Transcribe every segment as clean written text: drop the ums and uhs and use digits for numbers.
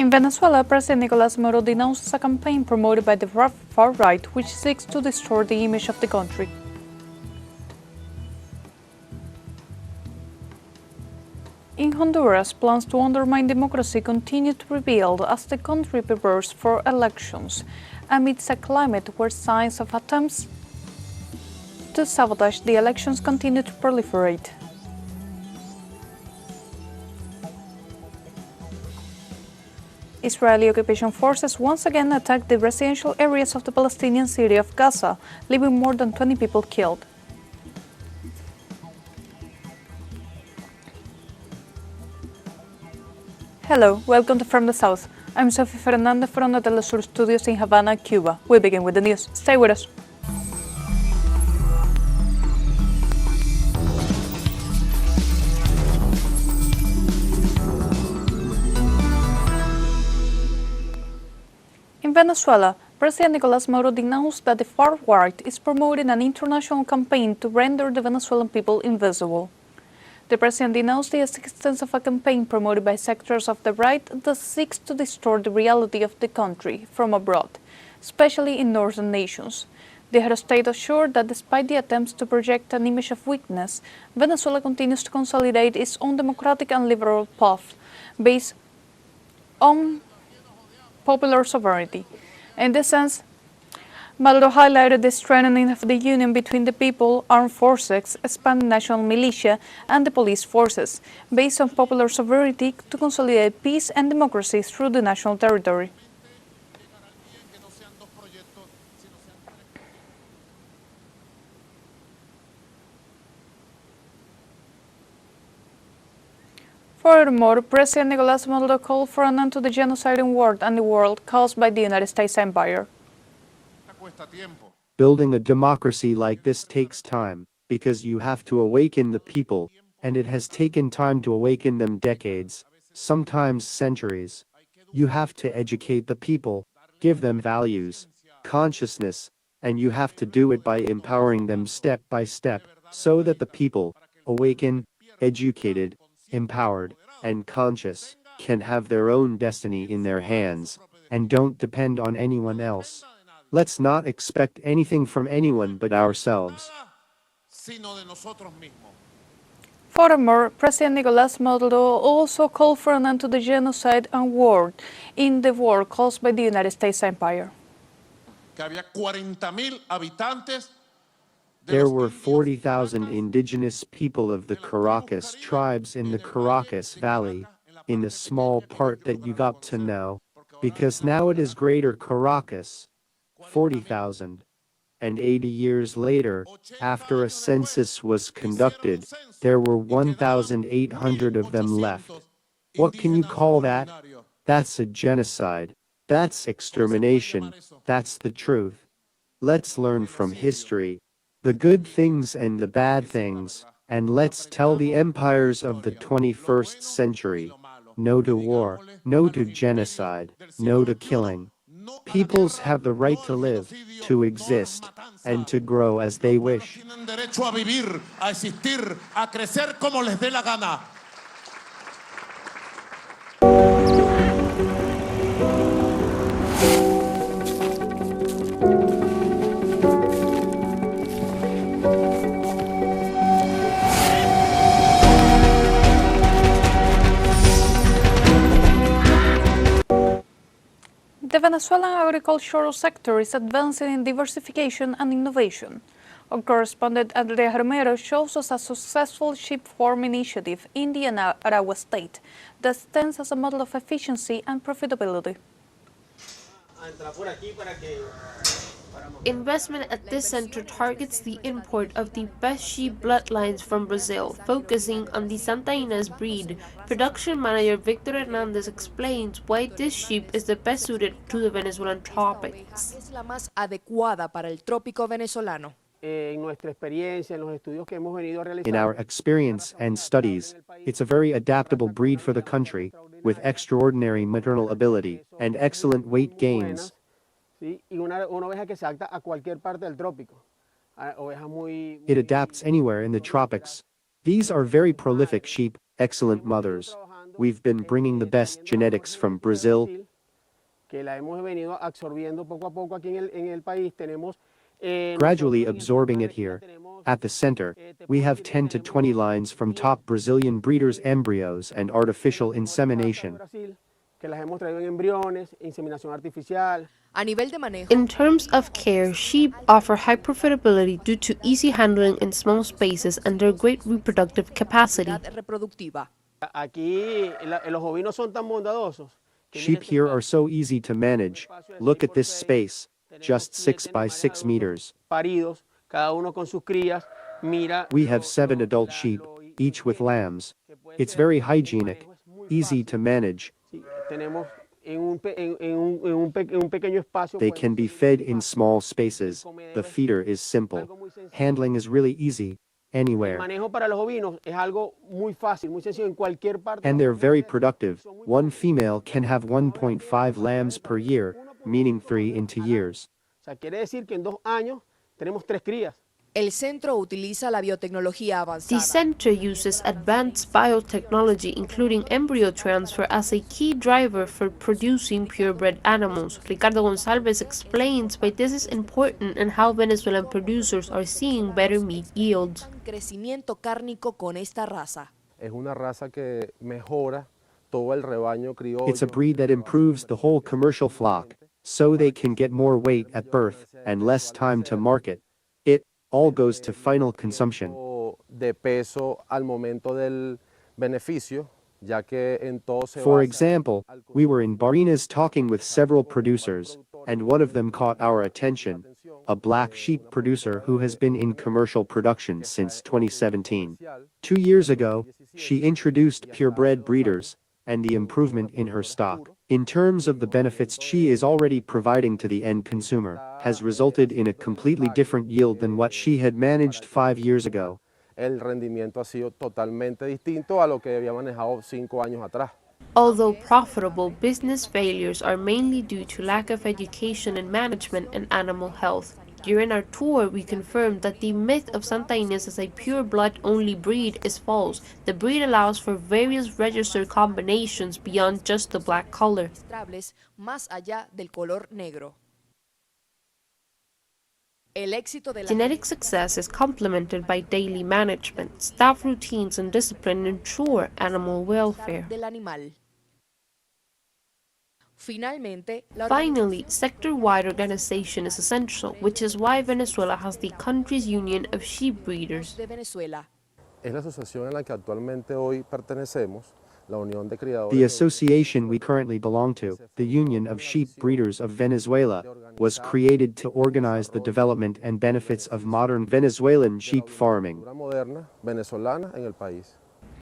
In Venezuela, President Nicolás Maduro denounces a campaign promoted by the far right which seeks to distort the image of the country. In Honduras, plans to undermine democracy continue to prevail as the country prepares for elections, amidst a climate where signs of attempts to sabotage the elections continue to proliferate. Israeli occupation forces once again attacked the residential areas of the Palestinian city of Gaza, leaving more than 20 people killed. Hello, welcome to From the South. I'm Sophie Fernandez from the teleSUR studios in Havana, Cuba. We begin with the news. Stay with us. In Venezuela, President Nicolás Maduro denounced that the far right is promoting an international campaign to render the Venezuelan people invisible. The president denounced the existence of a campaign promoted by sectors of the right that seeks to distort the reality of the country from abroad, especially in northern nations. The head of state assured that despite the attempts to project an image of weakness, Venezuela continues to consolidate its own democratic and liberal path based on popular sovereignty. In this sense, Maduro highlighted the strengthening of the union between the people, armed forces, expanded national militia, and the police forces, based on popular sovereignty to consolidate peace and democracy through the national territory. Furthermore, President Nicolás Maduro called for an end to the genocide in the world caused by the United States empire. Building a democracy like this takes time, because you have to awaken the people, and it has taken time to awaken them decades, sometimes centuries. You have to educate the people, give them values, consciousness, and you have to do it by empowering them step by step, so that the people, awakened, educated, empowered, and conscious, can have their own destiny in their hands, and don't depend on anyone else. Let's not expect anything from anyone but ourselves. Furthermore, President Nicolás Maduro also called for an end to the genocide and war in the world caused by the United States empire. There were 40,000 indigenous people of the Caracas tribes in the Caracas Valley, in the small part that you got to know, because now it is Greater Caracas. 40,000. And 80 years later, after a census was conducted, there were 1,800 of them left. What can you call that? That's a genocide. That's extermination. That's the truth. Let's learn from history, the good things and the bad things, and let's tell the empires of the 21st century, no to war, no to genocide, no to killing. Peoples have the right to live, to exist, and to grow as they wish. The Venezuelan agricultural sector is advancing in diversification and innovation. Our correspondent Andrea Romero shows us a successful sheep farm initiative in the Aragua state that stands as a model of efficiency and profitability. Investment at this center targets the import of the best sheep bloodlines from Brazil, focusing on the Santa Ynez breed. Production manager Victor Hernandez explains why this sheep is the best suited to the Venezuelan tropics. Es la más adecuada para el trópico venezolano. In our experience and studies, it's a very adaptable breed for the country, with extraordinary maternal ability and excellent weight gains. It adapts anywhere in the tropics. These are very prolific sheep, excellent mothers. We've been bringing the best genetics from Brazil. Gradually absorbing it here. At the center, we have 10 to 20 lines from top Brazilian breeders' embryos and artificial insemination. A nivel de manejo, In terms of care, sheep offer high profitability due to easy handling in small spaces and their great reproductive capacity. reproductiva. Sheep here are so easy to manage. Look at this space, just 6 by 6 meters. We have 7 adult sheep, each with lambs. It's very hygienic, easy to manage. They can be fed in small spaces. The feeder is simple. Handling is really easy, anywhere. And they're very productive. One female can have 1.5 lambs per year, meaning 3 in 2 years. El centro utiliza la biotecnología The avanzada. center uses advanced biotechnology, including embryo transfer, as a key driver for producing purebred animals. Ricardo Gonzalez explains why this is important and how Venezuelan producers are seeing better meat yields. Crecimiento cárnico con esta raza. Es una raza que mejora todo el rebaño criollo. It's a breed that improves the whole commercial flock, so they can get more weight at birth and less time to market. It all goes to final consumption. De peso al momento del beneficio, ya que en todo se For basa example, we were in Barinas talking with several producers, and one of them caught our attention, a black sheep producer who has been in commercial production since 2017. 2 years ago, she introduced purebred breeders, and the improvement in her stock, in terms of the benefits she is already providing to the end consumer, has resulted in a completely different yield than what she had managed 5 years ago. el rendimiento ha sido totalmente distinto a lo que había manejado 5 años atrás. Although profitable, business failures are mainly due to lack of education and management and animal health. During our tour, we confirmed that the myth of Santa Ynez as a pure blood-only breed is false. The breed allows for various registered combinations beyond just the black color. Más allá del color negro. El éxito de la Genetic success is complemented by daily management. Staff routines and discipline ensure animal welfare. del animal. Finalmente, la Finally, sector-wide organization is essential, which is why Venezuela has the country's union of sheep breeders. de Venezuela. Es la asociación en la que actualmente hoy pertenecemos, la Unión de Criadores. The association we currently belong to, the Union of Sheep Breeders of Venezuela, was created to organize the development and benefits of modern Venezuelan sheep farming. Moderna venezolana en el país.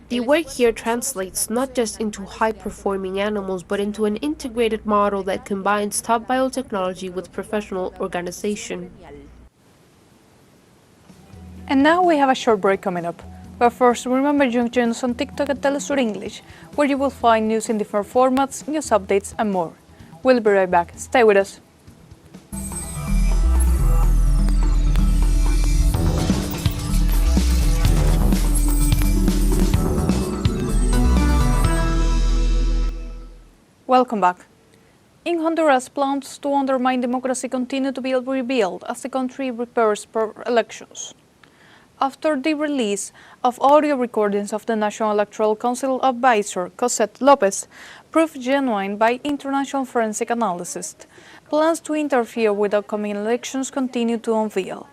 The work here translates not just into high-performing animals, but into an integrated model that combines top biotechnology with professional organization. And now we have a short break coming up. But first, remember you join us on TikTok at teleSUR English, where you will find news in different formats, news updates, and more. We'll be right back. Stay with us. Welcome back. In Honduras, plans to undermine democracy continue to be revealed as the country prepares for elections. After the release of audio recordings of the National Electoral Council advisor, Cosette Lopez, proved genuine by international forensic analysts, plans to interfere with upcoming elections continue to unveil.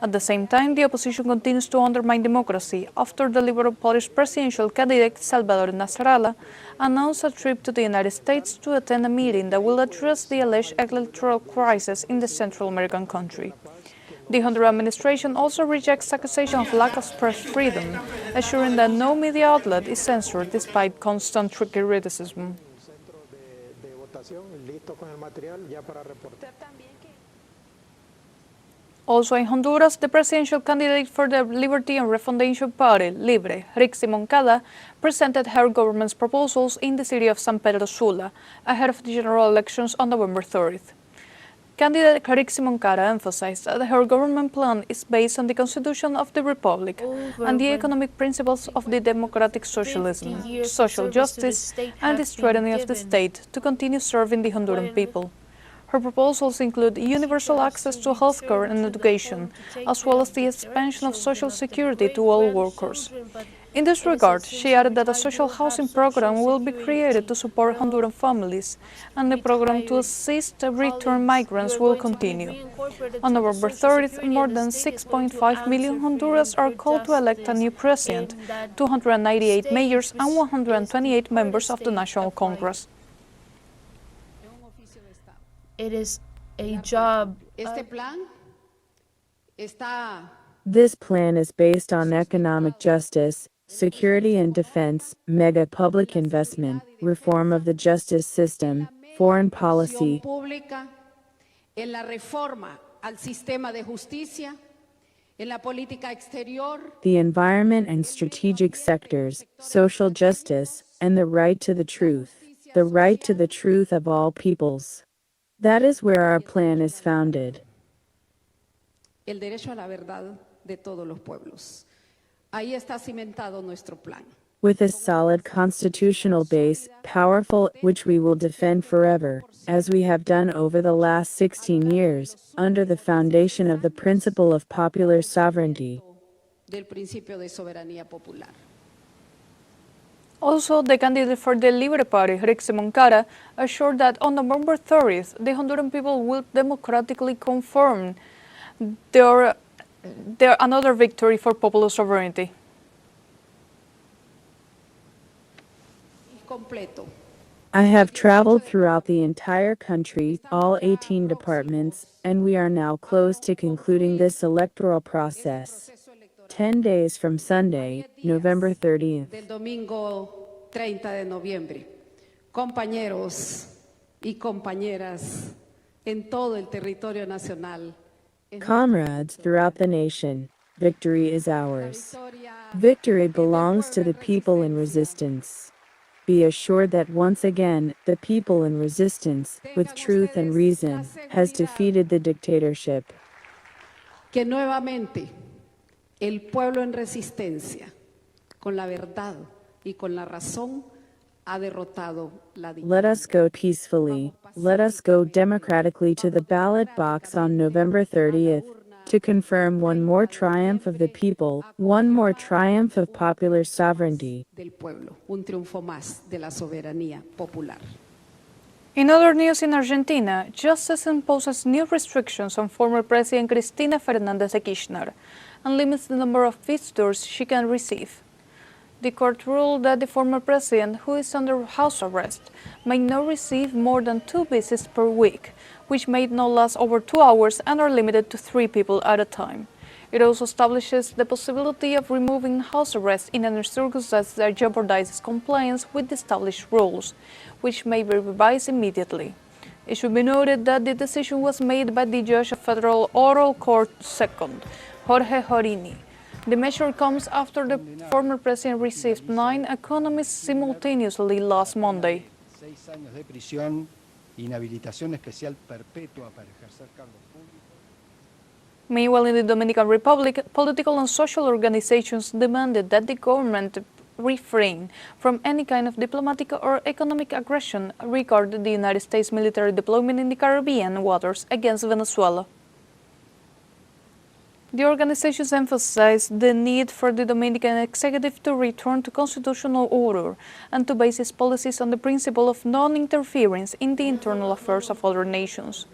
At the same time, the opposition continues to undermine democracy after the Liberal Polish presidential candidate Salvador Nasrallah announced a trip to the United States to attend a meeting that will address the alleged electoral crisis in the Central American country. The Honduran administration also rejects accusation of lack of press freedom, assuring that no media outlet is censored despite constant criticism. Also in Honduras, the presidential candidate for the Liberty and Refundation Party, Libre, Rixi Moncada, presented her government's proposals in the city of San Pedro Sula, ahead of the general elections on November 30th. Candidate Carixi Moncada emphasized that her government plan is based on the Constitution of the Republic and the economic principles of the democratic socialism, social justice, and the strengthening of the state to continue serving the Honduran people. Her proposals include universal access to healthcare and education, as well as the expansion of social security to all workers. In this regard, she added that a social housing program will be created to support Honduran families, and the program to assist returned migrants will continue. On November 30th, more than 6.5 million Hondurans are called to elect a new president, 298 mayors, and 128 members of the National Congress. It is a job. This plan is based on economic justice, security and defense, mega public investment, reform of the justice system, foreign policy, the environment and strategic sectors, social justice, and the right to the truth of all peoples. That is where our plan is founded. El derecho a la verdad de todos los pueblos. Ahí está cimentado nuestro plan. With a solid constitutional base, powerful, which we will defend forever, as we have done over the last 16 years, under the foundation of the principle of popular sovereignty. Del principio de soberanía popular. Also, the candidate for the Libre Party, Carixi Moncada, assured that on November 30th, the Honduran people will democratically confirm their another victory for popular sovereignty. I have traveled throughout the entire country, all 18 departments, and we are now close to concluding this electoral process. 10 days from Sunday, November 30th. Del domingo 30 de noviembre. Compañeros y compañeras en todo el territorio nacional. Comrades throughout the nation, victory is ours. Victory belongs to the people in resistance. Be assured that once again, the people in resistance, with truth and reason, has defeated the dictatorship. Que nuevamente el pueblo en resistencia, con la verdad y con la razón, ha derrotado la dictadura. Let us go peacefully, let us go democratically to the ballot box on November 30th, to confirm one more triumph of the people, one more triumph of popular sovereignty. Del pueblo, un triunfo más de la soberanía popular. In other news in Argentina, justice imposes new restrictions on former President Cristina Fernández de Kirchner and limits the number of visitors she can receive. The court ruled that the former president, who is under house arrest, may not receive more than 2 visits per week, which may not last over 2 hours and are limited to 3 people at a time. It also establishes the possibility of removing house arrest in any circumstance that jeopardizes compliance with the established rules, which may be revised immediately. It should be noted that the decision was made by the judge of Federal Oral Court II, Jorge Jorini. The measure comes after the former president received 9 economists simultaneously last Monday. 6 años de prisión, inhabilitación especial perpetua para ejercer cargos públicos. Meanwhile, in the Dominican Republic, political and social organizations demanded that the government refrain from any kind of diplomatic or economic aggression regarding the United States military deployment in the Caribbean waters against Venezuela. The organizations emphasized the need for the Dominican executive to return to constitutional order and to base its policies on the principle of non-interference in the internal affairs of other nations.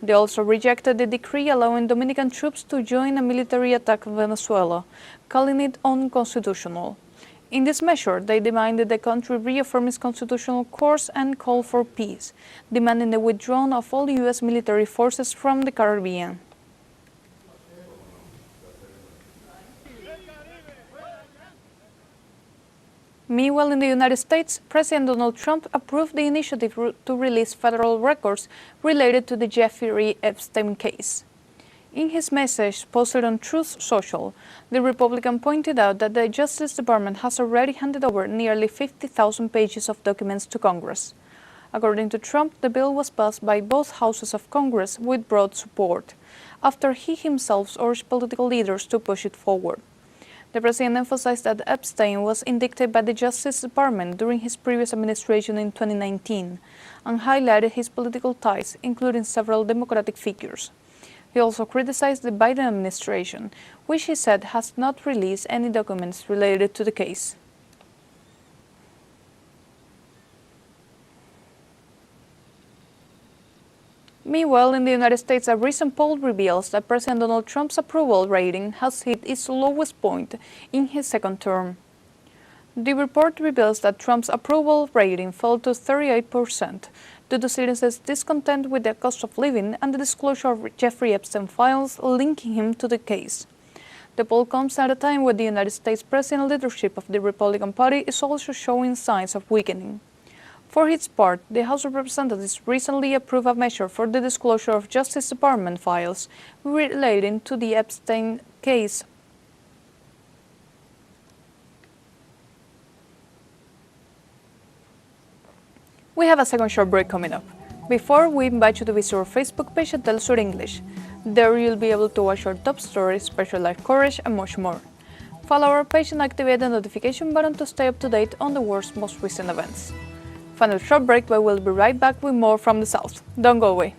They also rejected the decree allowing Dominican troops to join a military attack on Venezuela, calling it unconstitutional. In this measure, they demanded the country reaffirm its constitutional course and call for peace, demanding the withdrawal of all U.S. military forces from the Caribbean. Meanwhile, in the United States, President Donald Trump approved the initiative to release federal records related to the Jeffrey Epstein case. In his message posted on Truth Social, the Republican pointed out that the Justice Department has already handed over nearly 50,000 pages of documents to Congress. According to Trump, the bill was passed by both houses of Congress with broad support, after he himself urged political leaders to push it forward. The president emphasized that Epstein was indicted by the Justice Department during his previous administration in 2019 and highlighted his political ties, including several Democratic figures. He also criticized the Biden administration, which he said has not released any documents related to the case. Meanwhile, in the United States, a recent poll reveals that President Donald Trump's approval rating has hit its lowest point in his second term. The report reveals that Trump's approval rating fell to 38% due to citizens' discontent with the cost of living and the disclosure of Jeffrey Epstein files linking him to the case. The poll comes at a time when the United States presidential leadership of the Republican Party is also showing signs of weakening. For its part, the House of Representatives recently approved a measure for the disclosure of Justice Department files relating to the Epstein case. We have a second short break coming up. Before, we invite you to visit our Facebook page at teleSUR English. There you'll be able to watch our top stories, special live coverage, and much more. Follow our page and activate the notification button to stay up to date on the world's most recent events. Final short break, but we'll be right back with more from the South. Don't go away.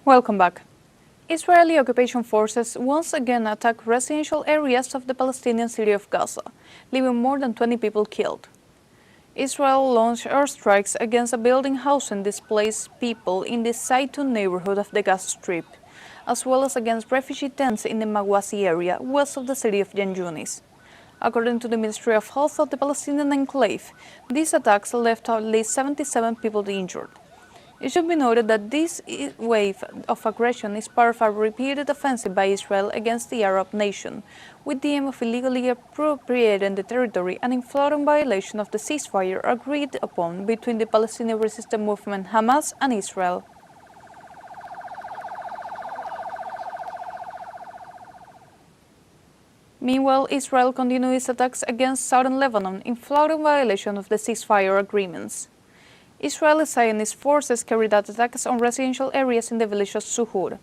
Welcome back. Israeli occupation forces once again attacked residential areas of the Palestinian city of Gaza, leaving more than 20 people killed. Israel launched airstrikes against a building housing displaced people in the Zaytun neighborhood of the Gaza Strip, as well as against refugee tents in the Mawasi area west of the city of Khan Yunis. According to the Ministry of Health of the Palestinian enclave, these attacks left at least 77 people injured. It should be noted that this wave of aggression is part of a repeated offensive by Israel against the Arab nation, with the aim of illegally appropriating the territory and in flagrant violation of the ceasefire agreed upon between the Palestinian resistance movement Hamas and Israel. Meanwhile, Israel continued its attacks against southern Lebanon in flagrant violation of the ceasefire agreements. Israeli Zionist forces carried out attacks on residential areas in the village of Suhur.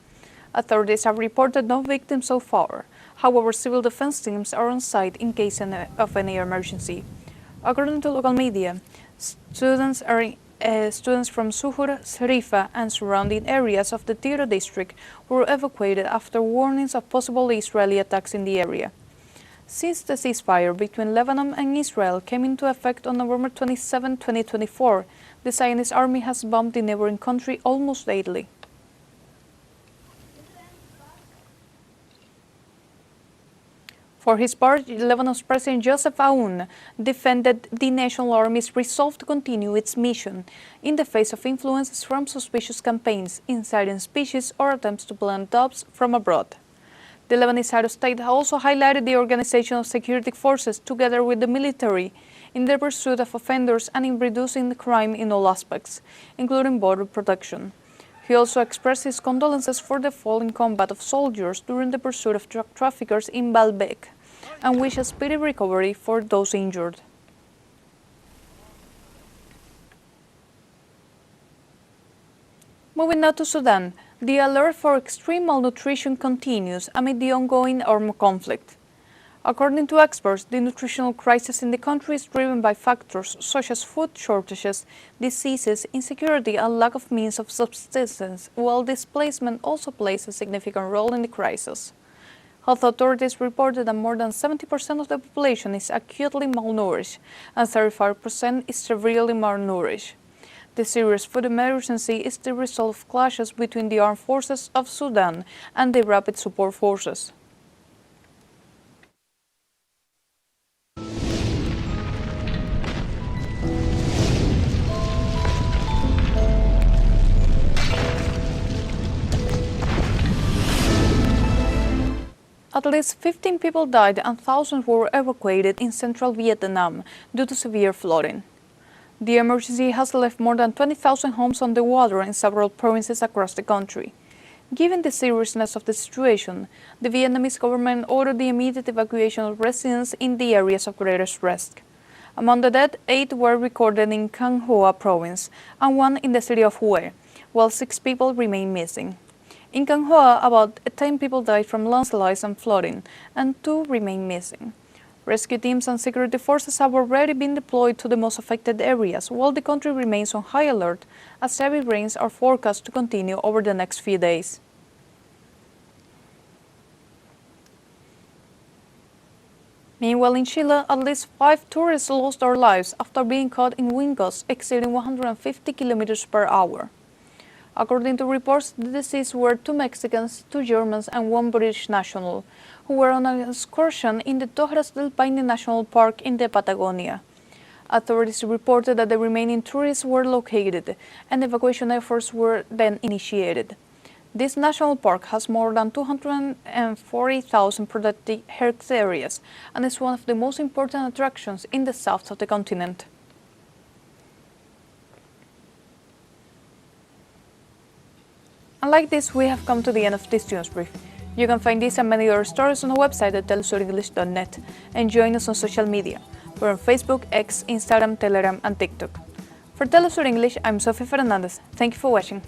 Authorities have reported no victims so far. However, civil defense teams are on site in case of any emergency. According to local media, students from Suhur, Serifa, and surrounding areas of the Tiro district were evacuated after warnings of possible Israeli attacks in the area. Since the ceasefire between Lebanon and Israel came into effect on November 27, 2024, the Zionist army has bombed the neighboring country almost daily. For his part, Lebanon's President Joseph Aoun defended the national army's resolve to continue its mission in the face of influences from suspicious campaigns, inciting speeches, or attempts to plant jobs from abroad. The Lebanese head of state also highlighted the organization of security forces together with the military in the pursuit of offenders and in reducing crime in all aspects, including border protection. He also expressed his condolences for the fallen combat of soldiers during the pursuit of drug traffickers in Baalbek and wished a speedy recovery for those injured. Moving now to Sudan, the alert for extreme malnutrition continues amid the ongoing armed conflict. According to experts, the nutritional crisis in the country is driven by factors such as food shortages, diseases, insecurity, and lack of means of subsistence, while displacement also plays a significant role in the crisis. Health authorities reported that more than 70% of the population is acutely malnourished and 35% is severely malnourished. The serious food emergency is the result of clashes between the armed forces of Sudan and the rapid support forces. At least 15 people died and thousands were evacuated in central Vietnam due to severe flooding. The emergency has left more than 20,000 homes underwater in several provinces across the country. Given the seriousness of the situation, the Vietnamese government ordered the immediate evacuation of residents in the areas of greatest risk. Among the dead, 8 were recorded in Can Hoa province and 1 in the city of Hue, while 6 people remain missing. In Can Hoa, about 10 people died from landslides and flooding, and 2 remain missing. Rescue teams and security forces have already been deployed to the most affected areas, while the country remains on high alert as heavy rains are forecast to continue over the next few days. Meanwhile, in Chile, at least 5 tourists lost their lives after being caught in wind gusts exceeding 150 kilometers per hour. According to reports, the deceased were 2 Mexicans, 2 Germans, and 1 British national, who were on an excursion in the Torres del Paine National Park in the Patagonia. Authorities reported that the remaining tourists were located, and evacuation efforts were then initiated. This national park has more than 240,000 protected hectares and is one of the most important attractions in the south of the continent. And like this, we have come to the end of this news brief. You can find this and many other stories on our website at telesurenglish.net and join us on social media. We're on Facebook, X, Instagram, Telegram, and TikTok. For TeleSUR English, I'm Sofía Fernandez. Thank you for watching.